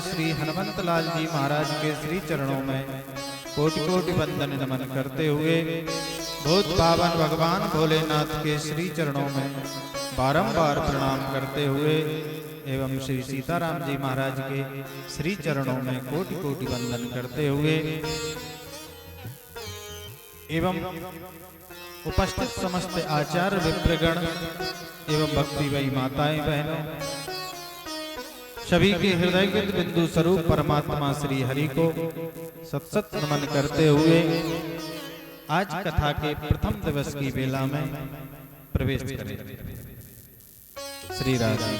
श्री हनुमंत लाल जी महाराज के श्री चरणों में कोटि कोटि वंदन नमन करते हुए भूत पावन भगवान भोलेनाथ के श्री चरणों में बारंबार प्रणाम करते हुए एवं श्री सीताराम जी महाराज के श्री चरणों में कोटि कोटि वंदन करते हुए एवं उपस्थित समस्त आचार्य विप्रगण एवं भक्ति वही माताएं बहनों सभी के हृदय के बिंदु स्वरूप परमात्मा श्री हरि को सत सत नमन करते हुए आज कथा के प्रथम दिवस की बेला में प्रवेश करें। श्री राधे।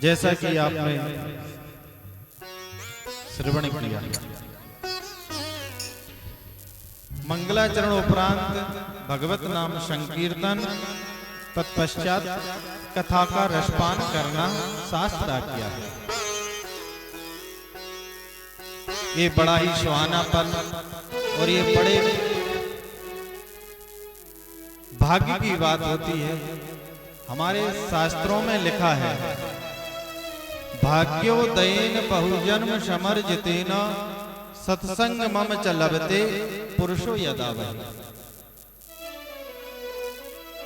जैसा कि आपने श्रवण किया, मंगलाचरण उपरांत भगवत नाम संकीर्तन, तत्पश्चात कथा का रसपान करना शास्त्र किया है। ये बड़ा ही सुहाना पल और ये बड़े भाग्य की बात होती है। हमारे शास्त्रों में लिखा है, भाग्योदयेन बहुजन्म समर्जितेन सत्संग मम च लभते पुरुषो यदा वै।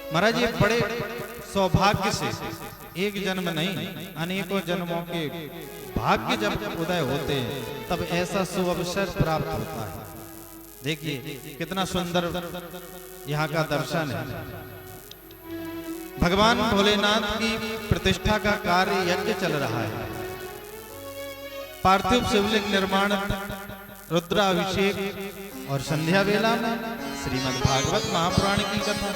महाराज ये बड़े सौभाग्य से एक जन्म नहीं अनेकों जन्मों के भाग्य जब उदय होते हैं तब ऐसा सुअवसर प्राप्त होता है। देखिए कितना सुंदर यहाँ का दर्शन है। भगवान भोलेनाथ की प्रतिष्ठा का कार्य यज्ञ चल रहा है। पार्थिव शिवलिंग निर्माण, रुद्राभिषेक और संध्या वेला में श्रीमद् भागवत महापुराण की कथा।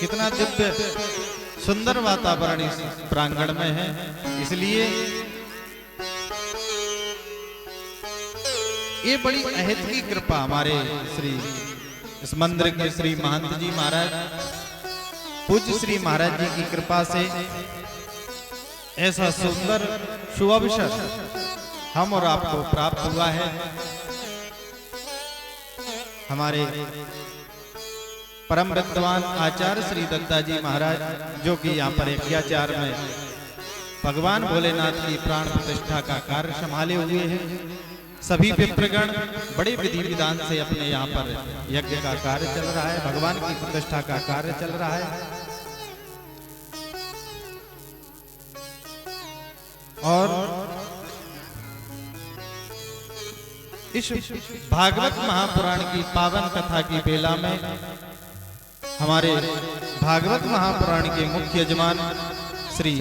कितना दिव्य सुंदर वातावरण इस प्रांगण में है। इसलिए ये बड़ी अहित की कृपा हमारे श्री इस मंदिर के श्री महंत जी महाराज, पूज्य श्री महाराज जी की कृपा से ऐसा सुंदर सुअवसर हम और आपको प्राप्त हुआ है। हमारे परम विद्वान आचार्य श्री दत्ता जी महाराज जो कि यहाँ पर यज्ञाचार में भगवान भोलेनाथ की प्राण प्रतिष्ठा का कार्य संभाले हुए हैं। सभी विप्रगण बड़े विधि विधान से अपने यहाँ पर यज्ञ का कार्य चल रहा है, भगवान की प्रतिष्ठा का कार्य चल रहा है। और इस भागवत महापुराण की पावन कथा की बेला में हमारे भागवत महापुराण के मुख्य यजमान श्री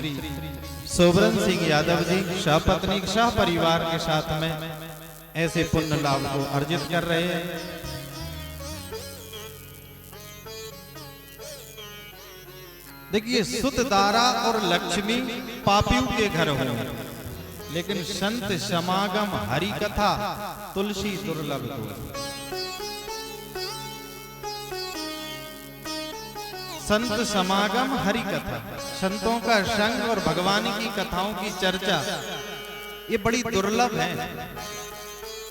सोबरन सिंह यादव जी सहपत्नी सह परिवार के साथ में ऐसे पुण्य लाभ को अर्जित कर रहे हैं। देखिए सुत दारा और लक्ष्मी पापियों के घर हो, लेकिन संत समागम हरि कथा तुलसी दुर्लभ हो। संत समागम हरि कथा, संतों का संग और भगवान की कथाओं की चर्चा ये बड़ी दुर्लभ है।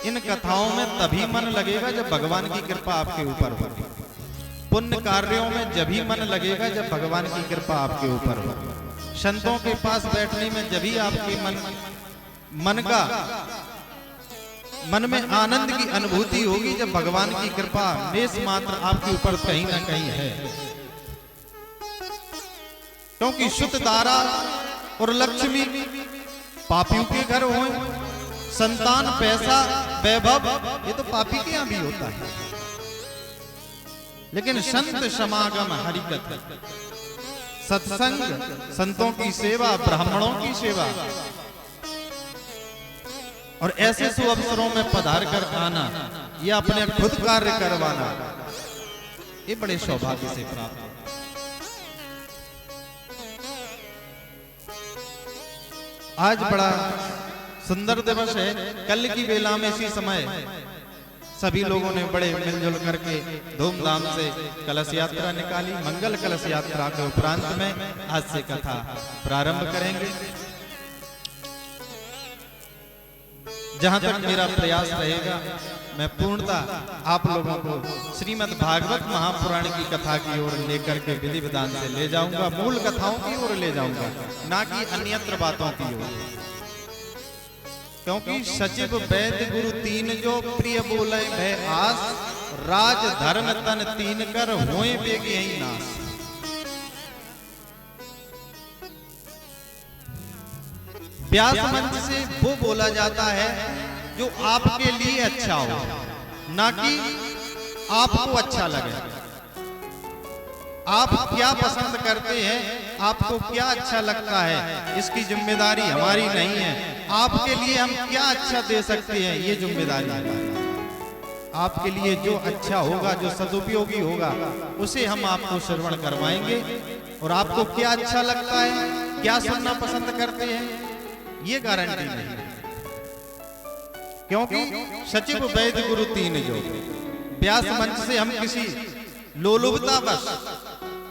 इन कथाओं में तभी मन लगेगा जब भगवान की कृपा आपके ऊपर होगी। पुण्य कार्यों में जब ही मन लगेगा जब भगवान की कृपा आपके ऊपर होगी। संतों के पास बैठने में जब ही आपके मन में आनंद की अनुभूति होगी जब भगवान की कृपा लेस मात्र आपके ऊपर कहीं ना कहीं है। क्योंकि शुद्ध दारा और लक्ष्मी पापियों के घर हो, संतान, पैसा, वैभव ये तो पापी के यहां भी होता है। लेकिन संत समागम हरि कथा, सत्संग, संतों की सेवा, ब्राह्मणों की सेवा और ऐसे सुअवसरों में पधार कर आना, ये अपने खुद कार्य करवाना, ये बड़े सौभाग्य से प्राप्त है। आज बड़ा सुंदर दिवस है। कल की बेला में इसी समय सभी लोगों ने बड़े मिलजुल करके धूमधाम से कलश यात्रा निकाली। मंगल कलश यात्रा के उपरांत में आज से कथा प्रारंभ करेंगे। जहां तक मेरा प्रयास रहेगा मैं पूर्णतः आप लोगों को श्रीमद् भागवत महापुराण की कथा की ओर लेकर के विधि विधान से ले जाऊंगा, मूल कथाओं की ओर ले जाऊंगा, ना कि अन्यत्र बातों की ओर। क्योंकि सचिव वैद्य गुरु तीन जो प्रिय बोले भय आस, राज धर्म तन तीन कर होए बेग यही नाश। व्यास मंच से वो बोला जाता है जो आपके लिए अच्छा हो, ना कि आपको अच्छा लगे। आप क्या पसंद करते हैं, आपको क्या अच्छा लगता है, इसकी जिम्मेदारी हमारी नहीं है। आपके लिए हम क्या अच्छा दे सकते हैं, ये जिम्मेदारी हमारी। आपके लिए जो अच्छा होगा, जो सदुपयोगी होगा, उसे हम आपको श्रवण करवाएंगे। और आपको क्या अच्छा लगता है, क्या सुनना पसंद करते हैं, ये गारंटी नहीं है। क्योंकि सचिव वैद्य गुरु तीन जो, व्यास मंच से हम किसी लोलुपता बस,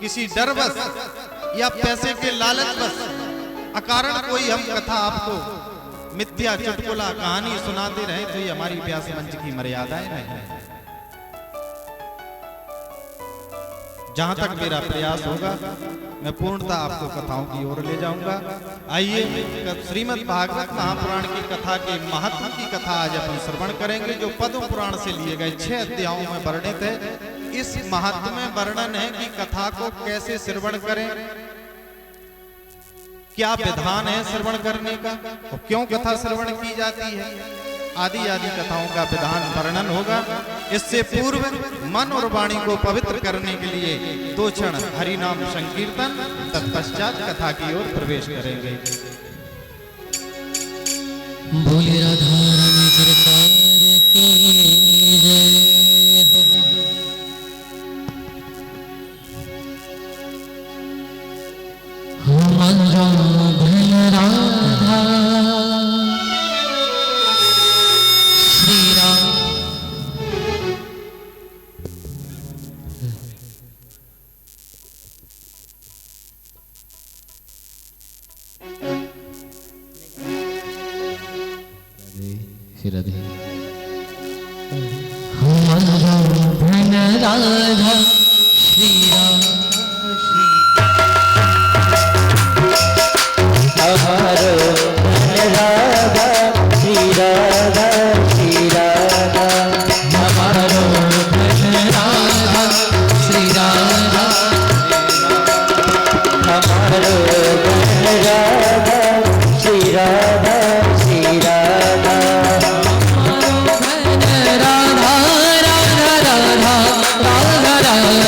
किसी डर बस या पैसे के लालच बस अकारण कोई हम कथा आपको मिथ्या चुटकुला कहानी सुनाते रहे तो ये हमारी व्यास मंच की मर्यादाएं नहीं। जहां तक मेरा प्रयास होगा मैं पूर्णतः आपको कथाओं की ओर ले जाऊंगा। आइए श्रीमद् भागवत महापुराण की कथा के महत्व की कथा आज अपन श्रवण करेंगे, जो पद्म पुराण से लिए गए 6 अध्यायों में वर्णित है। इस महत्व में वर्णन है कि कथा को कैसे श्रवण करें, क्या विधान है श्रवण करने का और क्यों कथा श्रवण की जाती है, आदि आदि कथाओं का विधान वर्णन होगा। इससे पूर्व मन और वाणी को पवित्र करने के लिए 2 क्षण हरि नाम संकीर्तन, तत्पश्चात कथा की ओर प्रवेश करेंगे। बोले राधा रानी सरकार की जय। मंजो भैल राधा श्री राम। राधे मंजो भैल राधा श्री राम। हमारो राधा श्री राधा श्री राधा, हमारो राधा श्री राधा, हमारो राधा श्री राधा श्री राधा, राधा राधा राधा राधा राधा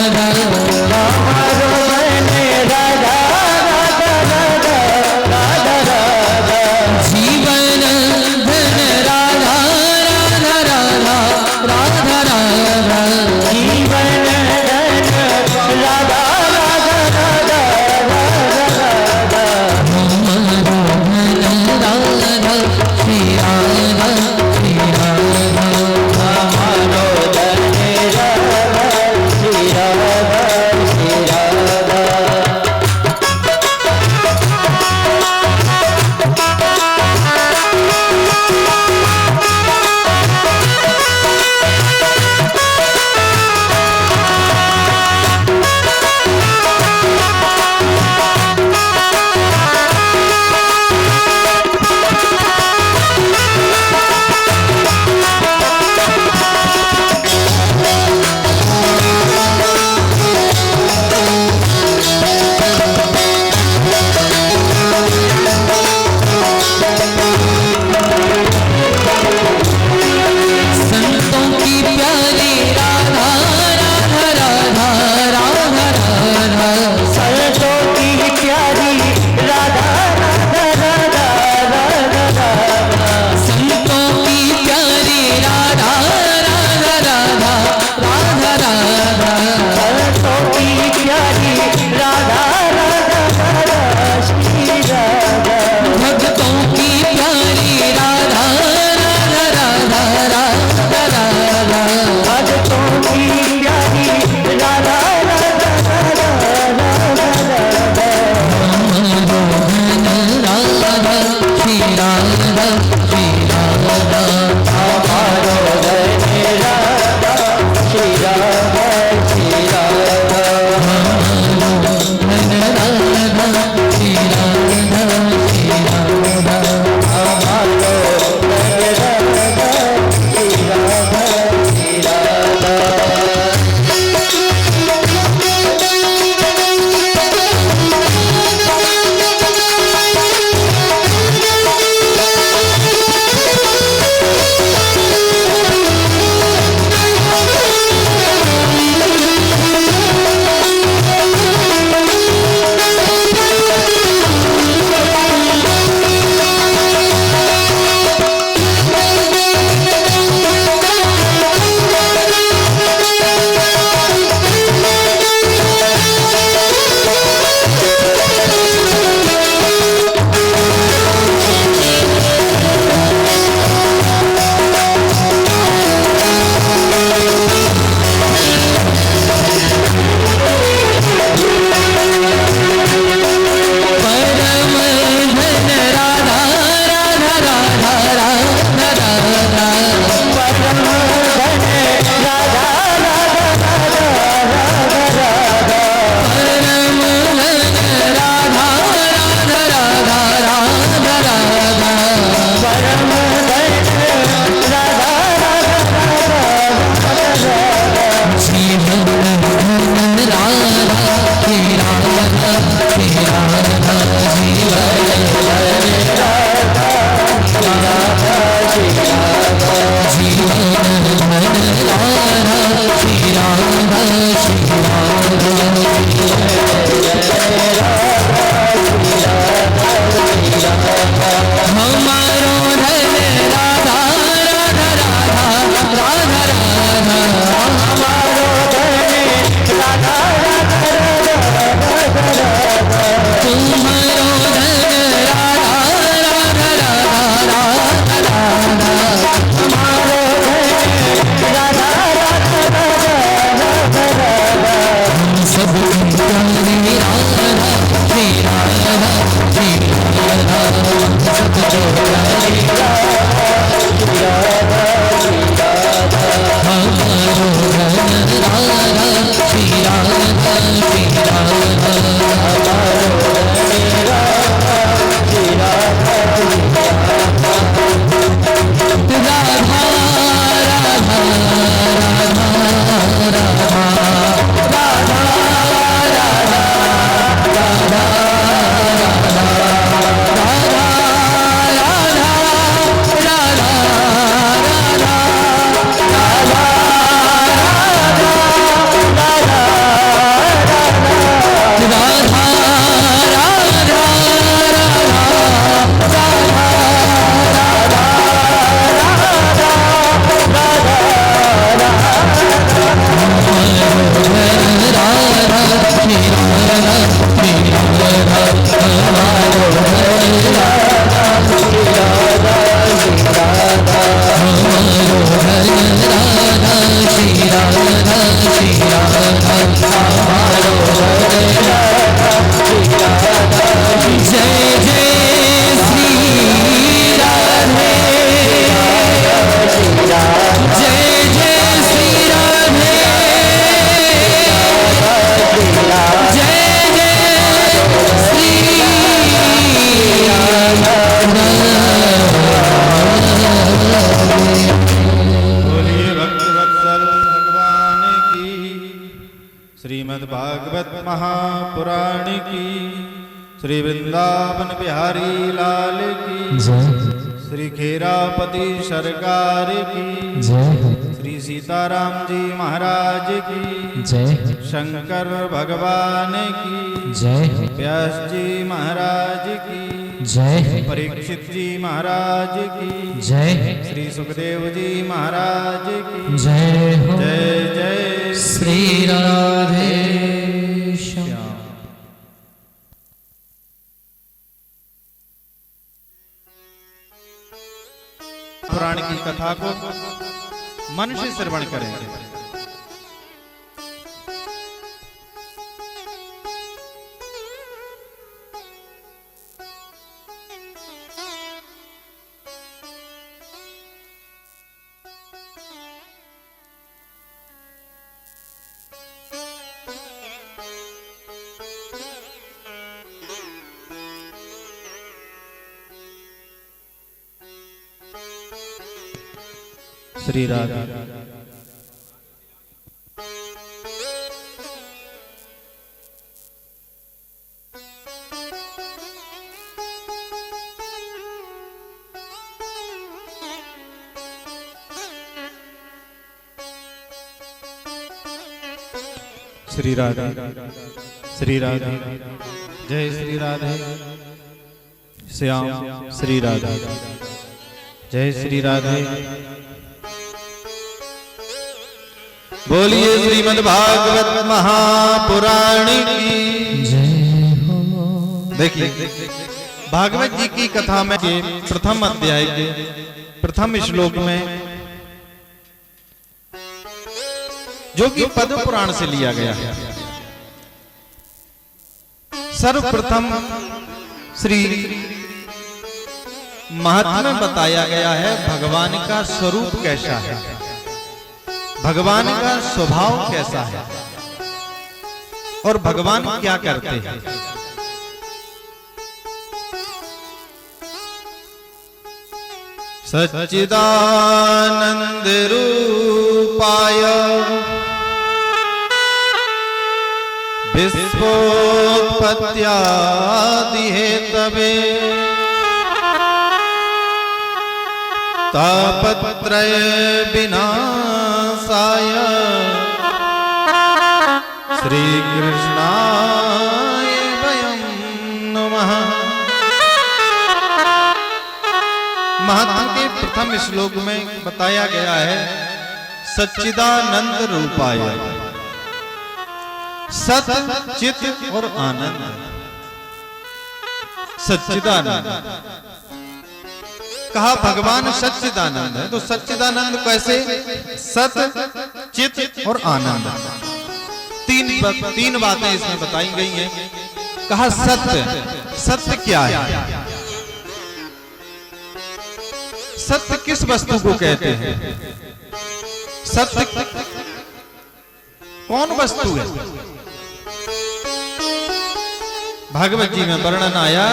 बिहारी लाल की, जय श्री खेरापति सरकार की, जय श्री सीताराम जी महाराज की, जय शंकर भगवान की, जय व्यास जी महाराज की, जय परीक्षित जी महाराज की, जय श्री सुखदेव जी महाराज की, जय हो जय जय श्री राधे श्याम। पुराण की कथा को मन से श्रवण करेंगे। श्री राधे। श्री राधे, श्री राधे, जय श्री राधे श्याम। श्री राधे, जय श्री राधे। बोलिए श्रीमद् भागवत महापुराण की जय हो। देखिए भागवत जी की कथा में के प्रथम अध्याय के प्रथम श्लोक में, जो कि पद्म पुराण से लिया गया है, सर्वप्रथम श्री महात्मा में बताया गया है भगवान का स्वरूप कैसा है, भगवान का स्वभाव कैसा है और भगवान क्या करते हैं। सच्चिदानंद रूपाय विश्वोत्पत्त्यादि हेतवे तापत्रय विनाशाय श्री कृष्णाय वयं नमः। महात्मा के प्रथम श्लोक में बताया गया है सच्चिदानंद रूपाय, सत चित और आनंद। सच्चिदानंद कहा भगवान सच्चिदानंद है, तो सच्चिदानंद कैसे? सत चित और आनंद, तीन बातें इसमें बताई गई हैं। कहा सत्य, सत्य क्या है? सत्य किस वस्तु को कहते हैं? सत्य कौन वस्तु है? भागवत जी में वर्णन आया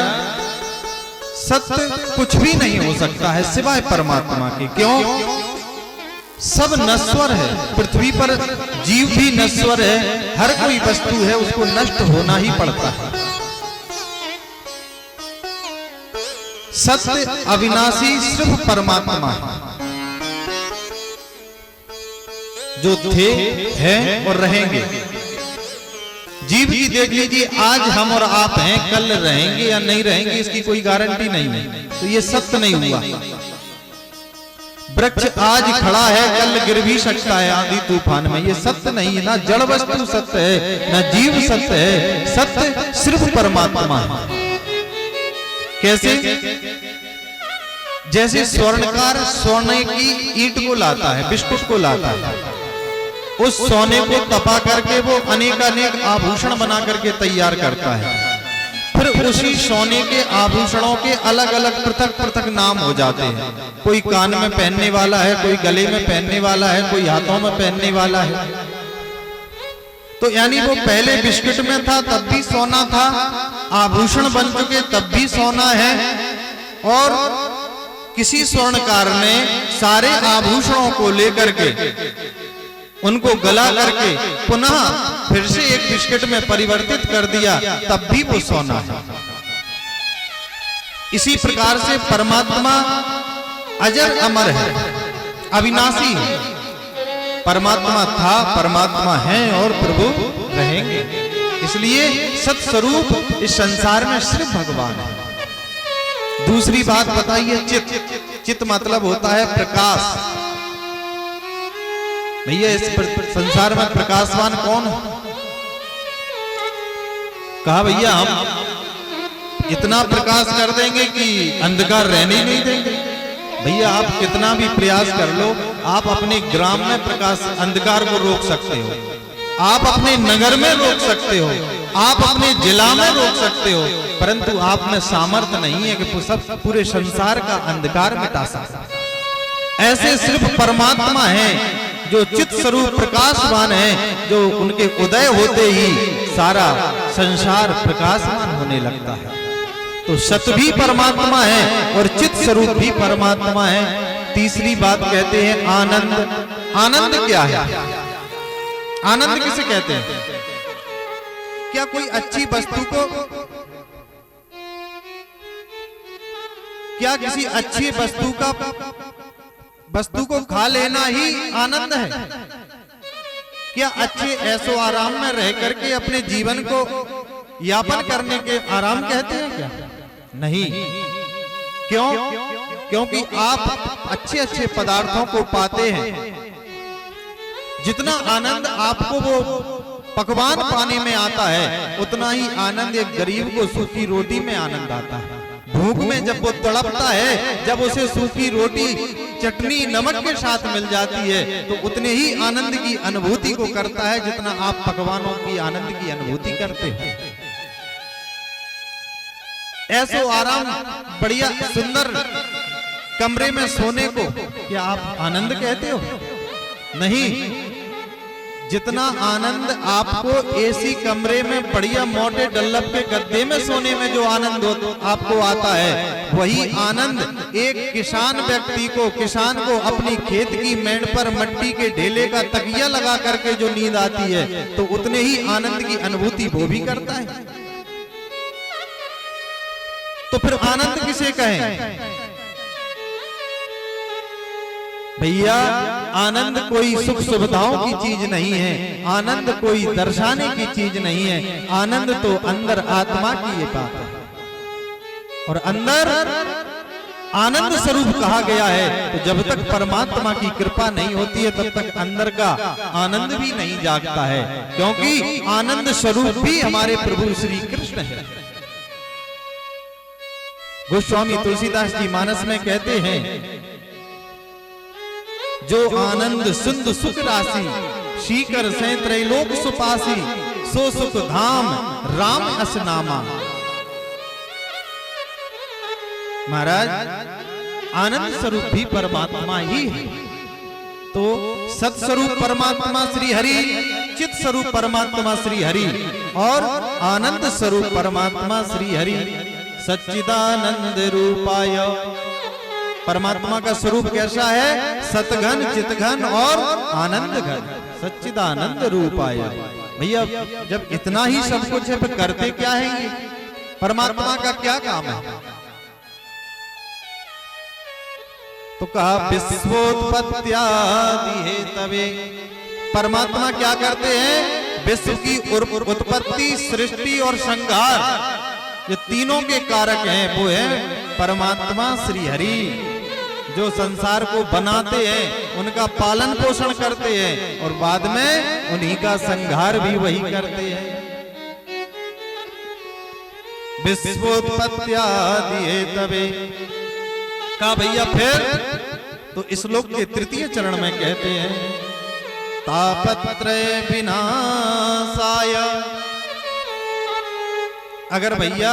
सत्य कुछ भी नहीं हो सकता है सिवाय परमात्मा के। क्यों? सब नश्वर है, पृथ्वी पर जीव भी नश्वर है, हर कोई वस्तु है उसको नष्ट होना ही पड़ता है। सत्य अविनाशी सिर्फ परमात्मा है, जो थे हैं और रहेंगे। जीव की देख लीजिए, आज हम और आप हैं, कल रहेंगे या नहीं रहेंगे इसकी कोई गारंटी नहीं है, तो ये सत्य नहीं हुआ। वृक्ष आज खड़ा है, कल गिर भी सकता है आंधी तूफान में, ये सत्य नहीं है। ना जड़ वस्तु सत्य है, ना जीव सत्य है, सत्य सिर्फ परमात्मा है। कैसे? जैसे स्वर्णकार सोने की ईंट को लाता है, बिस्कुट को लाता है, उस सोने को तपा करके वो अनेक आभूषण बना करके तैयार करता है। फिर उसी सोने के आभूषणों के अलग अलग पृथक नाम हो जाते हैं। कोई कान में पहनने वाला है, कोई गले में पहनने वाला है, कोई हाथों में पहनने वाला है। तो यानी वो पहले बिस्कुट में था तब भी सोना था, आभूषण बन चुके तब भी सोना है, और किसी स्वर्णकार ने सारे आभूषणों को लेकर के उनको गला करके पुनः फिर से एक बिस्किट में परिवर्तित कर दिया, तब भी वो सोना है। इसी प्रकार से परमात्मा अजर अमर है, अविनाशी है। परमात्मा था, परमात्मा है और प्रभु रहेंगे। इसलिए सत्स्वरूप इस संसार में सिर्फ भगवान है। दूसरी बात बताइए, चित। चित मतलब होता है प्रकाश। भैया इस संसार में प्रकाशवान कौन है? कहा भैया हम इतना प्रकाश कर देंगे कि अंधकार रहने ही नहीं देंगे। भैया आप कितना भी प्रयास कर लो, आप अपने ग्राम में प्रकाश अंधकार को रोक सकते हो, आप अपने नगर में रोक सकते हो, आप अपने जिला में रोक सकते हो, परंतु आप में सामर्थ्य नहीं है कि सब पूरे संसार का अंधकार मिटा सकते। ऐसे सिर्फ परमात्मा है जो चित स्वरूप प्रकाशवान है, जो उनके उदय होते ही सारा संसार प्रकाशवान होने लगता है। तो सत भी परमात्मा है और चित स्वरूप भी परमात्मा है। तीसरी बात कहते हैं आनंद। आनंद क्या है? आनंद किसे कहते हैं? क्या कोई अच्छी वस्तु को, क्या किसी अच्छी वस्तु को खा लेना ही आनंद है? क्या अच्छे ऐसो आराम में रह करके अपने जीवन को यापन करने के आराम कहते हैं क्या? नहीं। क्यों? क्योंकि आप अच्छे अच्छे पदार्थों को पाते हैं। जितना आनंद आपको वो पकवान पाने में आता है, उतना ही आनंद एक गरीब को सूखी रोटी में आनंद आता है। भूख में जब वो तड़पता है, जब उसे सूखी रोटी चटनी नमक के साथ मिल जाती है, तो उतने ही आनंद की अनुभूति को करता है जितना आप पकवानों की आनंद की अनुभूति करते हैं। ऐसो आराम, बढ़िया सुंदर कमरे में सोने को क्या आप आनंद कहते हो? नहीं। जितना आनंद आपको एसी कमरे में बढ़िया मोटे डल्लब के गद्दे में सोने में जो आनंद आपको आता है, वही आनंद एक किसान व्यक्ति को, किसान को अपनी खेत की मेड़ पर मट्टी के ढेले का तकिया लगा करके जो नींद आती है, तो उतने ही आनंद की अनुभूति वो भी करता है। तो फिर आनंद किसे कहें? भैया आनंद कोई सुख सुविधाओं की चीज नहीं है, आनंद कोई दर्शाने की चीज नहीं है। आनंद तो अंदर आत्मा की ये बात है, और अंदर आनंद स्वरूप कहा गया है। तो जब तक परमात्मा की कृपा नहीं होती है, तब तक अंदर का आनंद भी नहीं जागता है, क्योंकि आनंद स्वरूप भी हमारे प्रभु श्री कृष्ण है। गोस्वामी तुलसीदास जी मानस में कहते हैं, जो आनंद सिंधु सुख राशि, शीकर से त्रैलोक सुपासी, सो सुख धाम राम अस नामा। महाराज आनंद स्वरूप भी परमात्मा ही है। तो सत्स्वरूप परमात्मा श्री हरि, चित स्वरूप परमात्मा श्री हरि, और आनंद स्वरूप परमात्मा श्री हरि। सच्चिदानंद रूपाय। परमात्मा का स्वरूप कैसा है? सतघन, चितघन और आनंद घन। सच्चिदानंद रूपाय। भैया जब इतना ही सब कुछ है, फिर करते क्या है? ये परमात्मा का क्या काम है? तो कहा विश्वोत्पत्त्यादि हेतवे। परमात्मा क्या करते हैं? विश्व की उत्पत्ति, सृष्टि और संहार, ये तीनों के कारक हैं, वो है परमात्मा श्री हरि। जो संसार को बनाते हैं, उनका पालन पोषण करते हैं, और बाद में उन्हीं का संहार भी वही करते हैं। विश्वोत्पत्त्यादि हेतवे। कहा भैया फिर तो इस श्लोक के तृतीय चरण में कहते हैं, तापत्रय विनाशाय। अगर भैया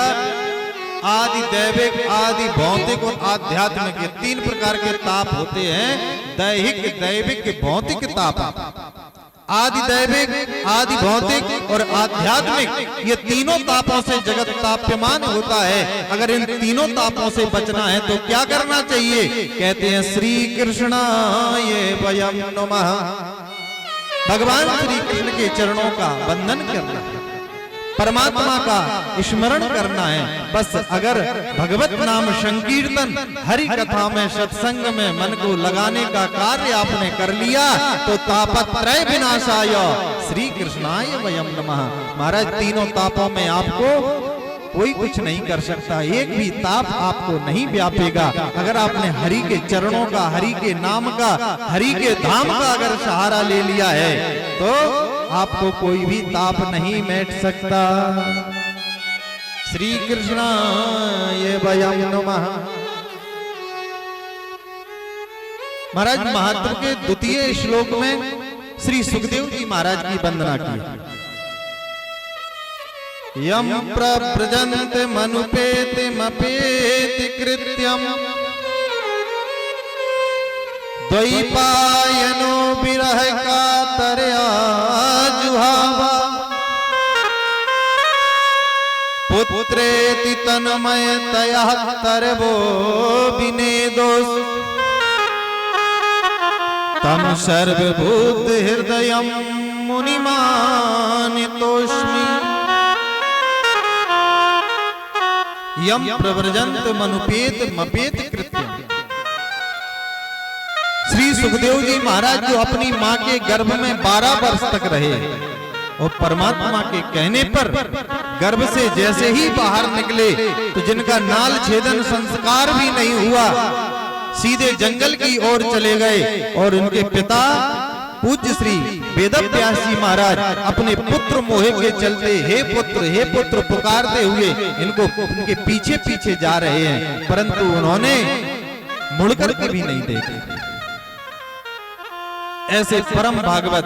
आदि दैविक, आदि भौतिक और आध्यात्मिक, ये तीन प्रकार के ताप होते हैं। दैहिक, दैविक, भौतिक ताप। आदि दैविक, आदि भौतिक और आध्यात्मिक, ये तीनों तापों से जगत ताप्यमान होता है। अगर इन तीनों तापों से बचना है तो क्या करना चाहिए? कहते हैं श्री कृष्णाय वयं नमः। भगवान श्री कृष्ण के चरणों का वंदन करना। परमात्मा का स्मरण करना है। बस अगर भगवत नाम संकीर्तन हरि कथा में सत्संग में मन को लगाने का कार्य आपने कर लिया तो तापत्रय विनाशाय श्री कृष्णाय वयम नमः। महाराज तीनों तापों में आपको कोई कुछ नहीं कर सकता, एक भी ताप आपको नहीं व्यापेगा। अगर आपने हरि के चरणों का, हरि के नाम का, हरि के धाम का अगर सहारा ले लिया है तो आपको कोई भी ताप नहीं मिट सकता। श्री कृष्णाय वयम नमः। महाराज महात्म के द्वितीय श्लोक में श्री सुखदेव जी महाराज की वंदना की। यम प्रव्रजन्त मनुपेति मपेति कृत्यम द्वैपायनो विरह कातरया जुहावा पुत्रेति तन्मयतया तरवो विनेदोस तम सर्वभूत हृदयं मुनिमानितोस्मि। यम प्रव्रजन्त मनुपेत मपेत कृत्यम। श्री सुखदेव जी महाराज जो अपनी मां के गर्भ में 12 वर्ष तक रहे और परमात्मा के कहने पर गर्भ से जैसे ही बाहर निकले तो जिनका नाल छेदन संस्कार भी नहीं हुआ सीधे जंगल की ओर चले गए और उनके पिता पूज्य श्री वेदव्यास जी महाराज अपने पुत्र मोह के चलते हे पुत्र पुकारते हुए इनको उनके पीछे पीछे जा रहे हैं, परंतु उन्होंने मुड़कर के भी नहीं देखे। ऐसे परम भागवत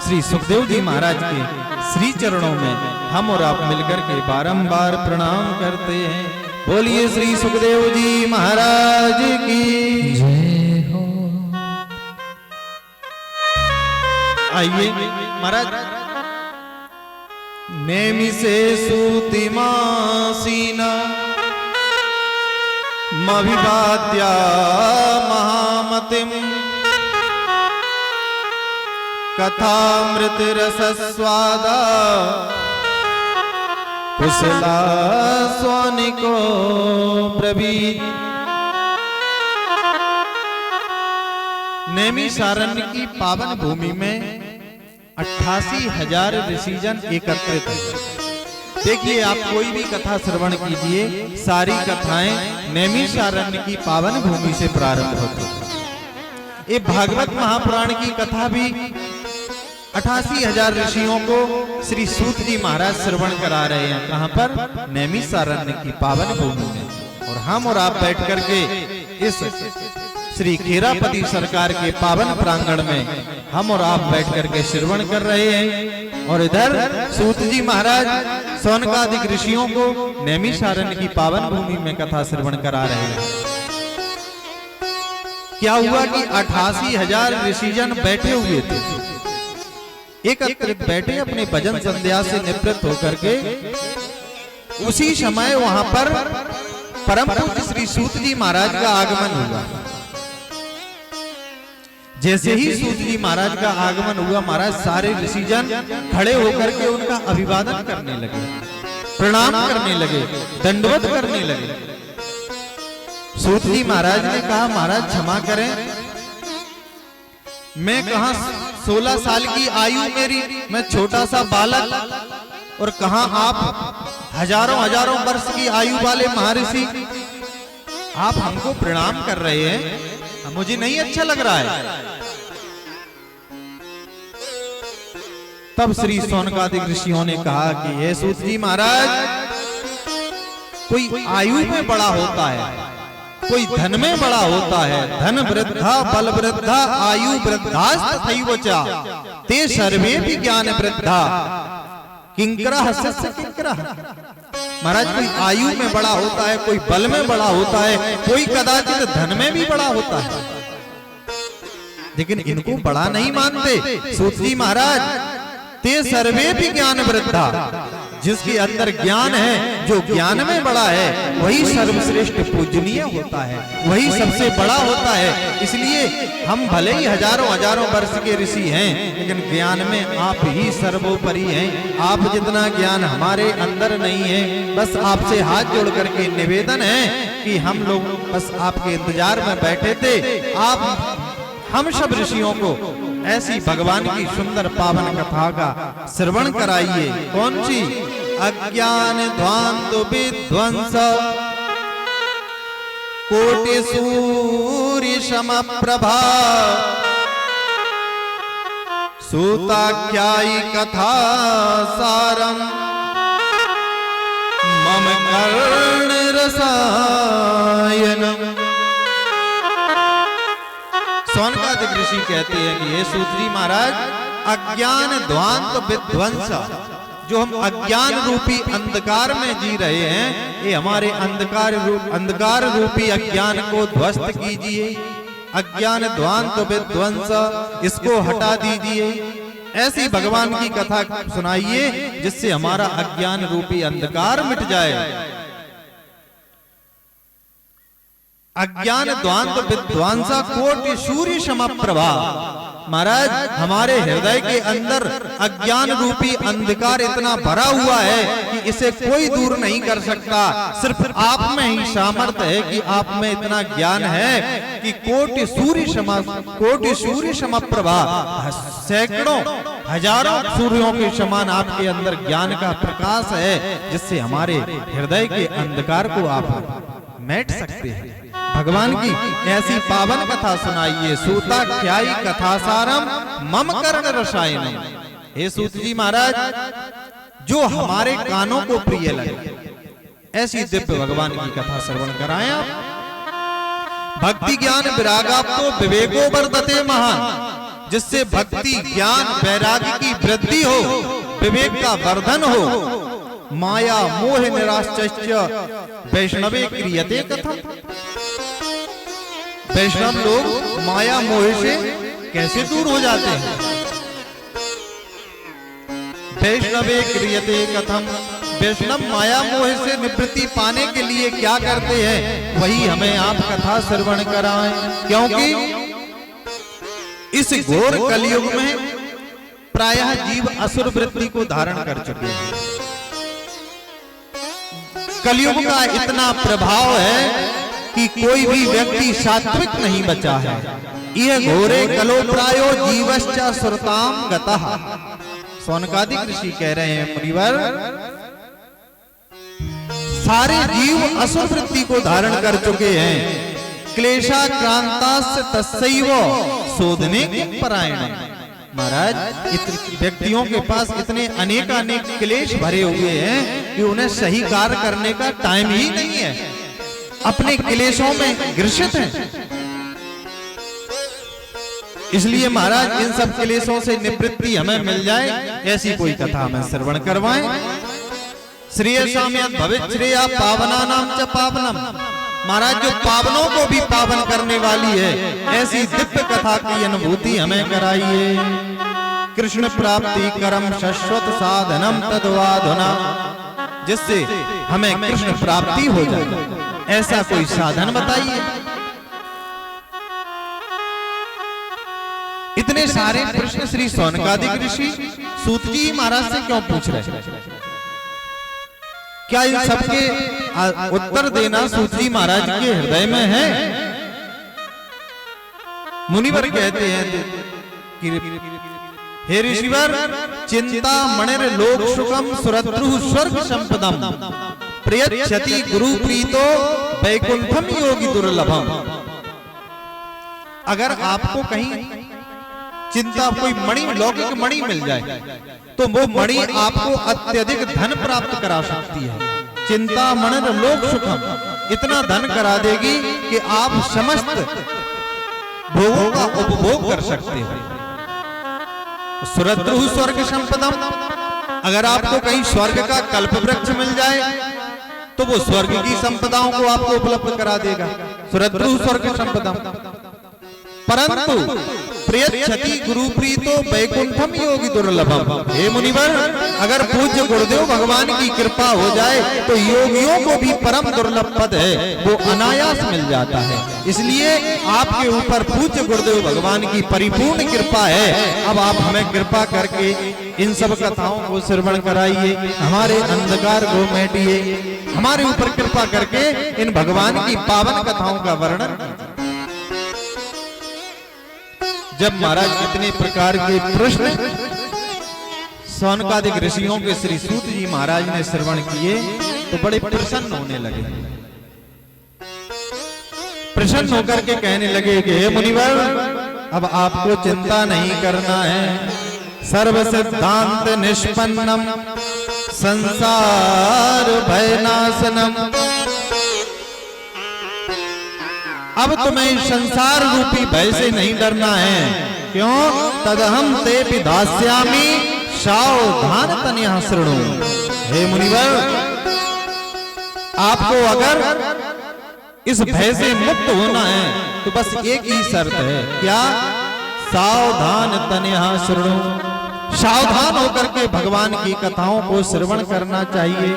श्री सुखदेव जी महाराज के श्री चरणों में हम और आप मिलकर के बारंबार प्रणाम करते हैं। बोलिए श्री सुखदेव जी महाराज की जय हो। आइए महाराज नेमि से सूतिमासीना मविवाद्या महामतिम कथामृत रसस्वादा कुशला स्वानिको ब्रवीत। नैमिषारण्य की पावन भूमि में 88,000 ऋषिजन एकत्रित हैं। देखिए आप कोई भी कथा श्रवण कीजिए, सारी कथाएं नैमिषारण्य की पावन भूमि से प्रारंभ होती हैं। ये भागवत महापुराण की कथा भी 88,000 ऋषियों को श्री सूत जी महाराज श्रवण करा रहे हैं। कहां पर? नैमिषारण्य की पावन भूमि में। और हम और आप बैठ करके इस श्री खेरापति सरकार के पावन प्रांगण में हम और आप बैठ करके श्रवण कर रहे हैं और इधर सूत जी महाराज सौनकादिक ऋषियों को नैमिषारण्य की पावन भूमि में कथा श्रवण करा रहे हैं। क्या हुआ कि 88,000 ऋषिजन बैठे हुए थे, एकत्रित बैठे अपने भजन संध्या से निवृत्त होकर के। उसी समय वहां पर परम पूज्य श्री सूत जी महाराज का आगमन हुआ। जैसे ही सूत जी महाराज का आगमन हुआ, महाराज सारे ऋषिजन खड़े होकर के उनका अभिवादन करने लगे, प्रणाम करने लगे, दंडवत करने लगे। सूत जी महाराज ने कहा महाराज क्षमा करें, मैं कहां 16 साल की आयु मेरी, मैं छोटा सा बालक, और कहां आप हजारों वर्ष की आयु वाले महर्षि, आप हमको प्रणाम कर रहे हैं, मुझे नहीं अच्छा लग रहा है। तब श्री सौनकादिक ऋषियों ने कहा कि हे सूत जी महाराज, कोई आयु में बड़ा होता है, कोई धन में बड़ा होता है। धन वृद्धा बल वृद्धा आयु वृद्धास्तथैवचा ते सर्वे भी ज्ञान वृद्धा किंकरा हस्य किंकरा। महाराज कोई आयु में बड़ा होता है, कोई बल में बड़ा होता है, कोई कदाचित धन में भी बड़ा होता है, लेकिन इनको बड़ा नहीं मानते। सूत जी महाराज ते सर्वे भी ज्ञान वृद्धा, जिसके अंदर ज्ञान है, जो ज्ञान में बड़ा है, वही सर्वश्रेष्ठ पूजनीय होता है, वही सबसे बड़ा होता है। इसलिए हम भले ही हजारों हजारों वर्ष के ऋषि हैं, लेकिन ज्ञान में आप ही सर्वोपरि हैं। आप जितना ज्ञान हमारे अंदर नहीं है। बस आपसे हाथ जोड़ करके निवेदन है कि हम लोग बस आपके इंतजार में बैठे थे। आप हम सब ऋषियों को ऐसी भगवान की सुंदर पावन कथा का श्रवण कराइए। कौन सी? अज्ञान ध्वांत विध्वंस कोटि सूर्य समप्रभा सूताख्यायी कथा सारम मम कर्ण रसायनम। सौनकादिक ऋषि कहते हैं कि हे सूत जी महाराज, अज्ञान ध्वांत विध्वंस, जो हम अज्ञान रूपी अंधकार में जी रहे हैं, ये हमारे अंधकार रूपी अज्ञान को ध्वस्त कीजिए। अज्ञान ध्वांत विध्वंस, इसको हटा दीजिए। ऐसी भगवान की कथा सुनाइए जिससे हमारा अज्ञान रूपी अंधकार मिट जाए। अज्ञान ध्वांत विध्वंसा कोटि सूर्य समप्रभा। महाराज, हमारे हृदय के अंदर अज्ञान रूपी अंधकार इतना भरा हुआ है कि इसे कोई दूर नहीं कर सकता। सिर्फ आप में ही सामर्थ्य है कि आप में इतना ज्ञान है कि कोटि सूर्य समप्रभा, सैकड़ों हजारों सूर्यों के समान आपके अंदर ज्ञान का प्रकाश है, जिससे हमारे हृदय के अंधकार को आप मेट सकते हैं। भगवान की ऐसी पावन कथा सुनाइए। सूताख्यायी कथा सारम मम कर्ण रसायनम। हे सूत जी महाराज, जो हमारे कानों को प्रिय लगे, ऐसी दिव्य भगवान की कथा श्रवण कराएं आप। भक्ति ज्ञान विरागाप्तो विवेको वर्धते महान, जिससे भक्ति ज्ञान वैराग्य की वृद्धि हो, विवेक का वर्धन हो। माया मोह निराश्चर्य वैष्णवे क्रियते कथा। वैष्णव लोग माया मोह से कैसे दूर हो जाते हैं? वैष्णवे क्रियते कथम। वैष्णव माया मोह से निवृत्ति पाने के लिए क्या करते हैं, वही हमें आप कथा श्रवण कराएं। क्योंकि इस घोर कलयुग में प्रायः जीव असुर वृत्ति को धारण कर चुके हैं। कलयुग का इतना प्रभाव है कि कोई भी व्यक्ति सात्विक नहीं बचा है। यह घोरे कलो प्रायो जीवश्च सुरताम गतः। सौनकादिक ऋषि कह रहे हैं, मुनिवर, सारे जीव असुर वृत्ति को धारण कर चुके हैं। क्लेशाक्रांतास्य तस्सैव शोधने परायण। महाराज, व्यक्तियों के पास इतने अनेक क्लेश भरे हुए हैं कि उन्हें सही कार्य करने का टाइम ही नहीं है, अपने क्लेशों में ग्रसित हैं। इसलिए महाराज, इन सब क्लेशों से निवृत्ति हमें मिल जाए, ऐसी कोई कथा हमें श्रवण करवाएं। श्रेयसाम भविष्य श्रेया पावनानाम च पावनम। महाराज, जो पावनों को भी पावन करने वाली है, ऐसी दिव्य कथा की अनुभूति हमें कराइए। कृष्ण प्राप्ति करम शाश्वत साधनम तद्वाधुना, जिससे हमें कृष्ण प्राप्ति हो जाए, ऐसा कोई साधन बताइए। इतने सारे प्रश्न श्री सौनकादिक ऋषि सूत जी महाराज से क्यों पूछ रहे हैं? क्या इन सबके उत्तर देना सूत जी महाराज के हृदय में है? मुनिवर कहते हैं कि हे ऋषिवर, चिंता मणिर लोक सुखम सुरद्रु स्वर्ग संपदम प्रयच्छति गुरु प्रीतो वैकुंठम योगी दुर्लभम। अगर आपको कहीं चिंता, कोई मणि, लौकिक मणि मिल जाए, तो वो मणि आपको अत्यधिक धन प्राप्त करा सकती है। चिंता मणिर लोक सुखम, इतना धन करा देगी कि आप समस्त भोगों का उपभोग कर सकते हो। सुरद्रु स्वर्ग संपदम, अगर आपको कहीं स्वर्ग का कल्प वृक्ष मिल जाए, तो वो स्वर्ग की संपदाओं को आपको उपलब्ध करा देगा। सुरद्रु स्वर्ग संपदम। परंतु प्रेत क्षति गुरु प्रीतो वैकुंठम योगी दुर्लभम। हे मुनिवर, अगर पूज्य गुरुदेव भगवान की कृपा हो जाए तो योगियों को भी परम दुर्लभ पद है, वो अनायास मिल जाता है। इसलिए आपके ऊपर पूज्य गुरुदेव भगवान की परिपूर्ण कृपा है। अब आप हमें कृपा करके इन सब कथाओं को श्रवण कराइए, हमारे अंधकार को मेटिए, हमारे ऊपर कृपा करके इन भगवान की पावन कथाओं का वर्णन। जब महाराज इतने प्रकार के प्रश्न सौनकादिक ऋषियों के श्री सूत जी महाराज ने श्रवण किए तो बड़े प्रसन्न होने लगे। प्रसन्न होकर के कहने लगे कि हे मुनिवर, अब आपको चिंता नहीं करना है। सर्व सिद्धांत निष्पन्नम संसार भयनाशनम। अब तुम्हें संसार रूपी भय से नहीं डरना है। क्यों? तदहम ते विधास्यामि सावधान तन्यः शृणु। हे मुनिवर, आपको अगर इस भय से मुक्त होना है तो बस एक ही शर्त है। क्या? सावधान तन्यः शृणु। सावधान होकर के भगवान की कथाओं को श्रवण करना चाहिए।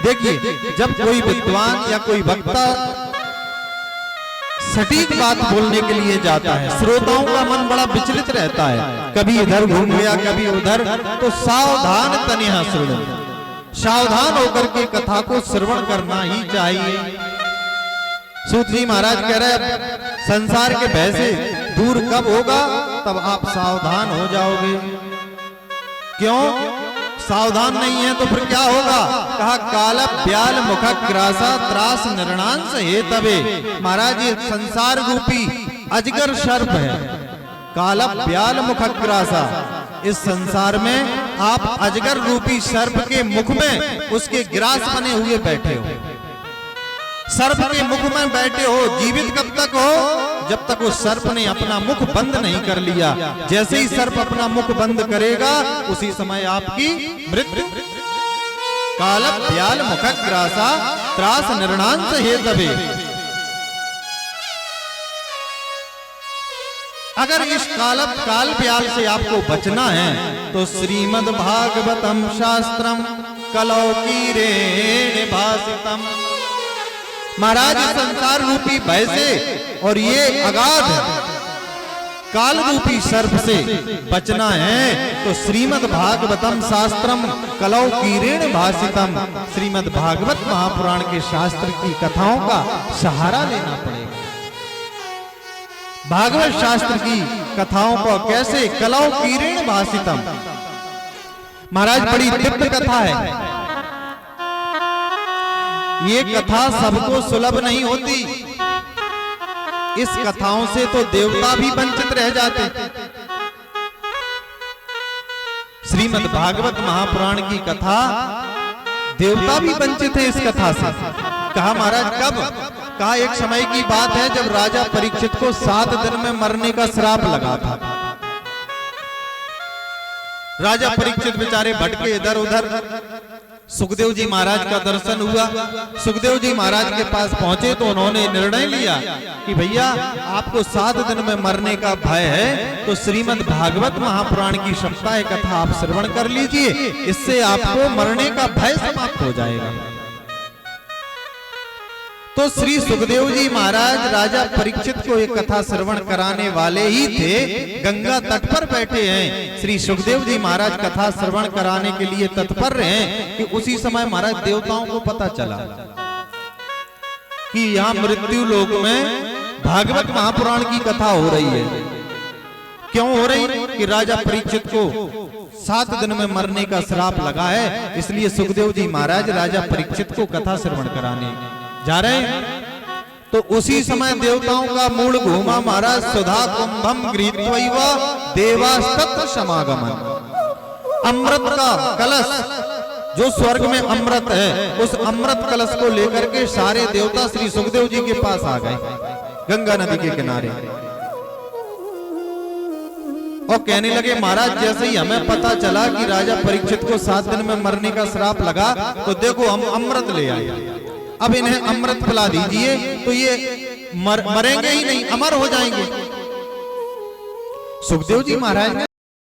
देखिए, जब कोई विद्वान या कोई वक्ता सटीक बात बोलने के लिए जाता है, श्रोताओं का मन बड़ा विचलित रहता है, कभी इधर घूम गया कभी उधर। तो सावधान तन्यः शृणु, सावधान होकर के कथा को श्रवण करना ही चाहिए। सूत जी महाराज कह रहे संसार के भय से दूर कब होगा? तब आप सावधान हो जाओगे। क्यों? सावधान नहीं है तो फिर क्या होगा? कहा काल ब्याल मुख ग्रासा त्रास निर्णांस हे तबे। महाराज ये संसार रूपी अजगर सर्प है। काल ब्याल मुख ग्रासा, इस संसार में आप अजगर रूपी सर्प के मुख में उसके ग्रास बने हुए बैठे हो। सर्प के मुख में बैठे हो। जीवित कब तक हो? जब तक उस सर्प ने अपना मुख बंद नहीं कर लिया। जैसे ही सर्प अपना मुख बंद करेगा उसी समय आपकी मृत्यु। काल ब्याल मुख ग्रासा त्रास निर्णांस हे तबे। अगर इस काल ब्याल से आपको बचना है तो श्रीमद् भागवतम शास्त्रम कलौकीरेण भासितम। महाराज संसार रूपी भय से और ये अगाध काल रूपी सर्प से बचना है तो श्रीमद् भागवतम शास्त्रम कलौकीरेण भासितम। श्रीमद् भागवत महापुराण के शास्त्र की कथाओं का सहारा लेना पड़ेगा। भागवत शास्त्र की कथाओं को कैसे? कलौकीरेण भासितम। महाराज बड़ी दिव्य कथा है। ये कथा सबको सुलभ नहीं होती। इस कथाओं से तो देवता भी वंचित रह जाते। श्रीमद् भागवत महापुराण की कथा, देवता भी वंचित है इस कथा से। कहा महाराज कब? कहा एक समय की बात है जब राजा परीक्षित को 7 दिन में मरने का श्राप लगा था। राजा परीक्षित बेचारे भटके इधर उधर। सुखदेव जी महाराज का दर्शन हुआ। सुखदेव जी महाराज के पास पहुंचे तो उन्होंने निर्णय लिया कि भैया आपको 7 दिन में मरने का भय है तो श्रीमद् भागवत महापुराण की सप्ताह कथा आप श्रवण कर लीजिए, इससे आपको मरने का भय समाप्त हो जाएगा। तो श्री सुखदेव जी महाराज राजा परीक्षित को एक कथा श्रवण कराने वाले ही थे। गंगा तट पर बैठे हैं। श्री सुखदेव जी महाराज कथा श्रवण कराने के लिए तत्पर हैं कि उसी समय महाराज देवताओं को पता चला कि यहाँ मृत्यु लोक में भागवत महापुराण की कथा हो रही है। क्यों हो रही? कि राजा परीक्षित को 7 दिन में मरने का श्राप लगा है, इसलिए सुखदेव जी महाराज राजा परीक्षित को कथा श्रवण कराने जा रहे हैं। तो उसी समय देवताओं का मूड घूमा। महाराज सुधा कुंभम गृहीत्वा देवास्तत्र समागमन। अमृत का कलश, जो स्वर्ग में अमृत है, उस अमृत कलश को लेकर के सारे देवता श्री सुखदेव जी के पास आ गए गंगा नदी के किनारे और कहने लगे महाराज जैसे ही हमें पता चला कि राजा परीक्षित को 7 दिन में मरने का श्राप लगा तो देखो हम अमृत ले आए, अब इन्हें अमृत पिला दीजिए। तो ये मरेंगे ही नहीं, अमर हो जाएंगे। सुखदेव जी महाराज ने